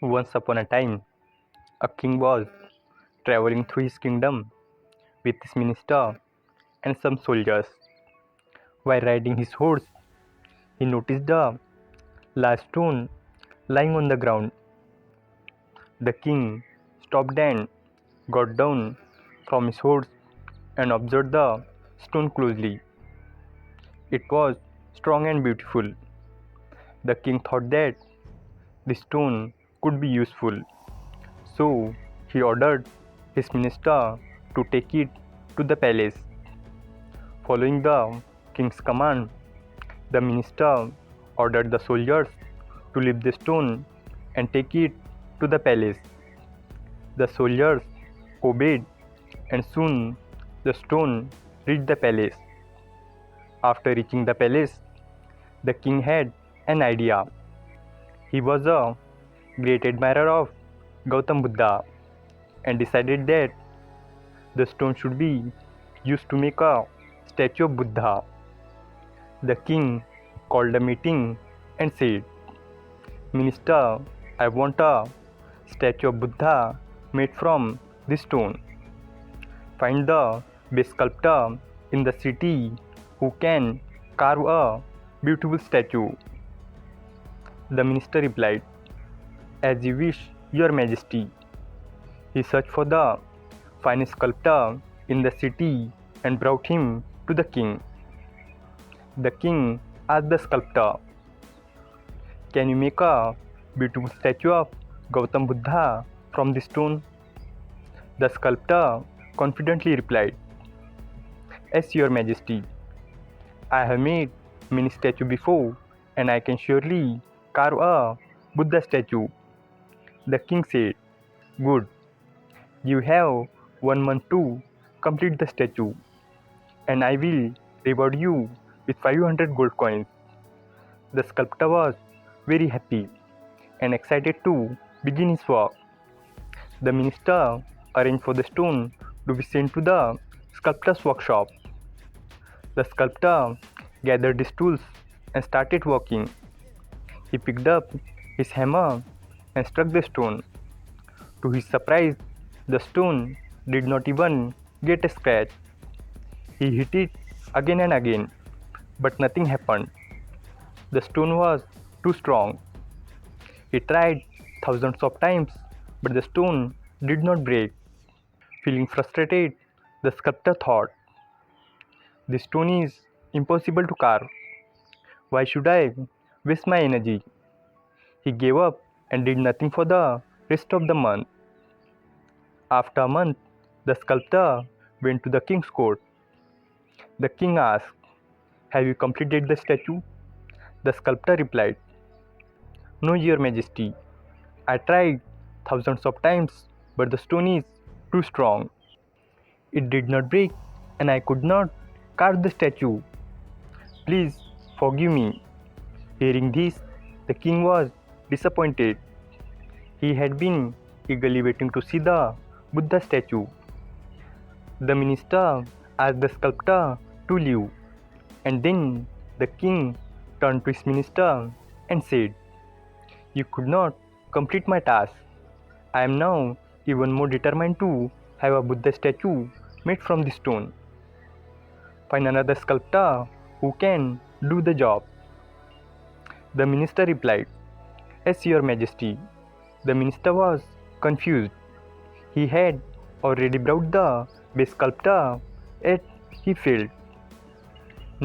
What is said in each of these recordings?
Once upon a time, a king was traveling through his kingdom with his minister and some soldiers. While riding his horse, he noticed a large stone lying on the ground. The king stopped and got down from his horse and observed the stone closely. It was strong and beautiful. The king thought that the stone could be useful, so he ordered his minister to take it to the palace. Following the king's command, the minister ordered the soldiers to lift the stone and take it to the palace. The soldiers obeyed, and soon the stone reached the palace. After reaching the palace, the king had an idea. He was a great admirer of Gautam Buddha and decided that the stone should be used to make a statue of Buddha. The king called a meeting and said, "Minister, I want a statue of Buddha made from this stone. Find the best sculptor in the city who can carve a beautiful statue." The minister replied, "As you wish, Your Majesty." He searched for the finest sculptor in the city and brought him to the king. The king asked the sculptor, "Can you make a beautiful statue of Gautam Buddha from this stone?" The sculptor confidently replied, "Yes, Your Majesty. I have made many statues before, and I can surely carve a Buddha statue." The king said, "Good. You have 1 month to complete the statue, and I will reward you with 500 gold coins." The sculptor was very happy and excited to begin his work. The minister arranged for the stone to be sent to the sculptor's workshop. The sculptor gathered his tools and started working. He picked up his hammer and struck the stone. To his surprise, the stone did not even get a scratch. He hit it again and again, but nothing happened. The stone was too strong. He tried thousands of times, but the stone did not break. Feeling frustrated, the sculptor thought, "This stone is impossible to carve. Why should I waste my energy?" He gave up and did nothing for the rest of the month. After a month, the sculptor went to the king's court. The king asked, "Have you completed the statue?" The sculptor replied, "No, Your Majesty. I tried thousands of times, but the stone is too strong. It did not break, and I could not carve the statue. Please forgive me." Hearing this, the king was disappointed. He had been eagerly waiting to see the Buddha statue. The minister asked the sculptor to leave, and then the king turned to his minister and said, "You could not complete my task. I am now even more determined to have a Buddha statue made from this stone. Find another sculptor who can do the job." The minister replied, "Yes, Your Majesty." The minister was confused. He had already brought the best sculptor, yet he failed.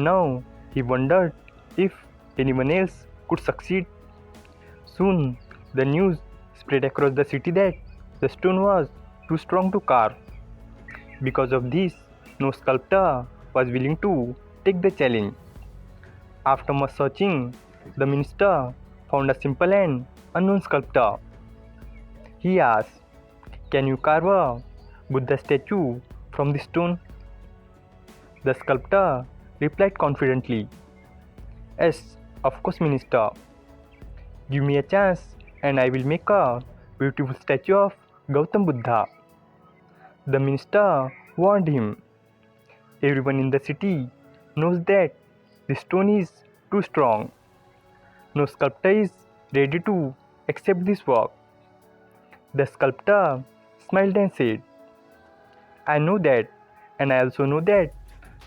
Now he wondered if anyone else could succeed. Soon the news spread across the city that the stone was too strong to carve. Because of this, no sculptor was willing to take the challenge. After much searching, the minister found a simple and unknown sculptor. He asked, "Can you carve a Buddha statue from this stone?" The sculptor replied confidently, "Yes, of course, minister. Give me a chance and I will make a beautiful statue of Gautam Buddha." The minister warned him, "Everyone in the city knows that the stone is too strong. No sculptor is ready to accept this work. The sculptor smiled and said, I know that, and I also know that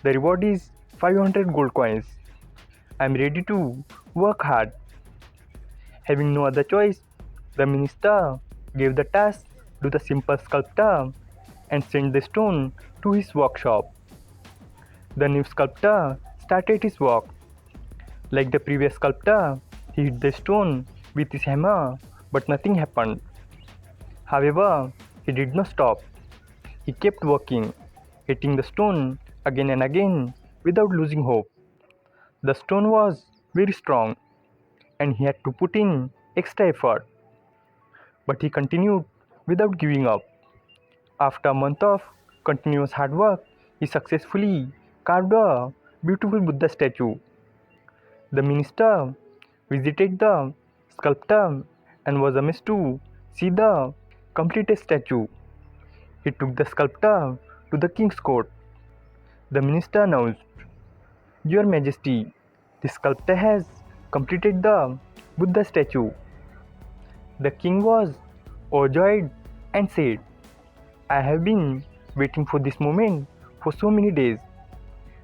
the reward is 500 gold coins. I am ready to work hard. Having no other choice, the minister gave the task to the simple sculptor and sent the stone to his workshop. The new sculptor started his work. Like the previous sculptor, he hit the stone with his hammer, but nothing happened. However, he did not stop. He kept working, hitting the stone again and again without losing hope. The stone was very strong and he had to put in extra effort. But he continued without giving up. After a month of continuous hard work, he successfully carved a beautiful Buddha statue. The minister visited the sculptor and was amazed to see the completed statue. He took the sculptor to the king's court. The minister announced, Your Majesty, the sculptor has completed the Buddha statue. The king was overjoyed and said, I have been waiting for this moment for so many days.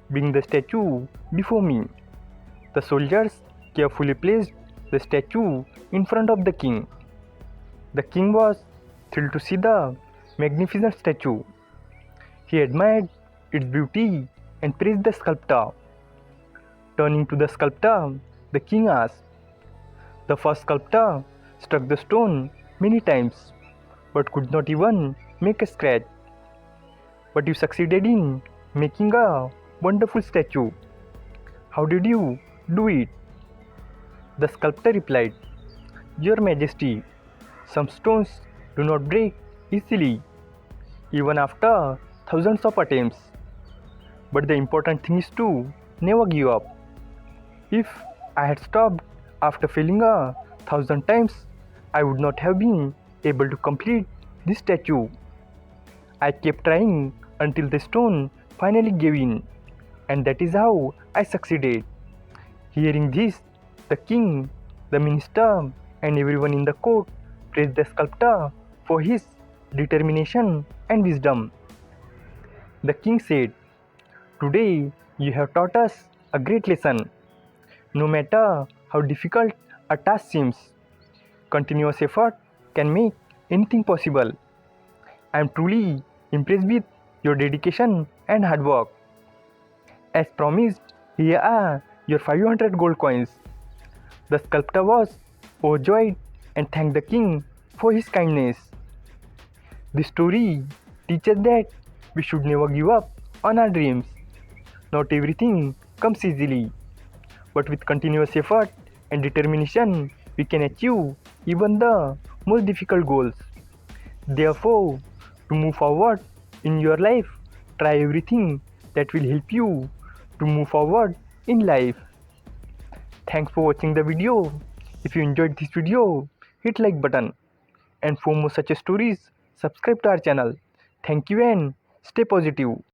Bring the statue before me. The soldiers carefully placed the statue in front of the king. The king was thrilled to see the magnificent statue. He admired its beauty and praised the sculptor. Turning to the sculptor, the king asked, The first sculptor struck the stone many times, but could not even make a scratch. But you succeeded in making a wonderful statue. How did you do it? The sculptor replied, Your Majesty, some stones do not break easily, even after thousands of attempts. But the important thing is to never give up. If I had stopped after failing 1,000 times, I would not have been able to complete this statue. I kept trying until the stone finally gave in, and that is how I succeeded. Hearing this, the king, the minister, and everyone in the court praised the sculptor for his determination and wisdom. The king said, Today you have taught us a great lesson. No matter how difficult a task seems, continuous effort can make anything possible. I am truly impressed with your dedication and hard work. As promised, here are your 500 gold coins. The sculptor was overjoyed and thanked the king for his kindness. This story teaches that we should never give up on our dreams. Not everything comes easily, but with continuous effort and determination, we can achieve even the most difficult goals. Therefore, to move forward in your life, try everything that will help you to move forward in life. Thanks for watching the video. If you enjoyed this video, hit like button. And for more such stories, subscribe to our channel. Thank you and stay positive.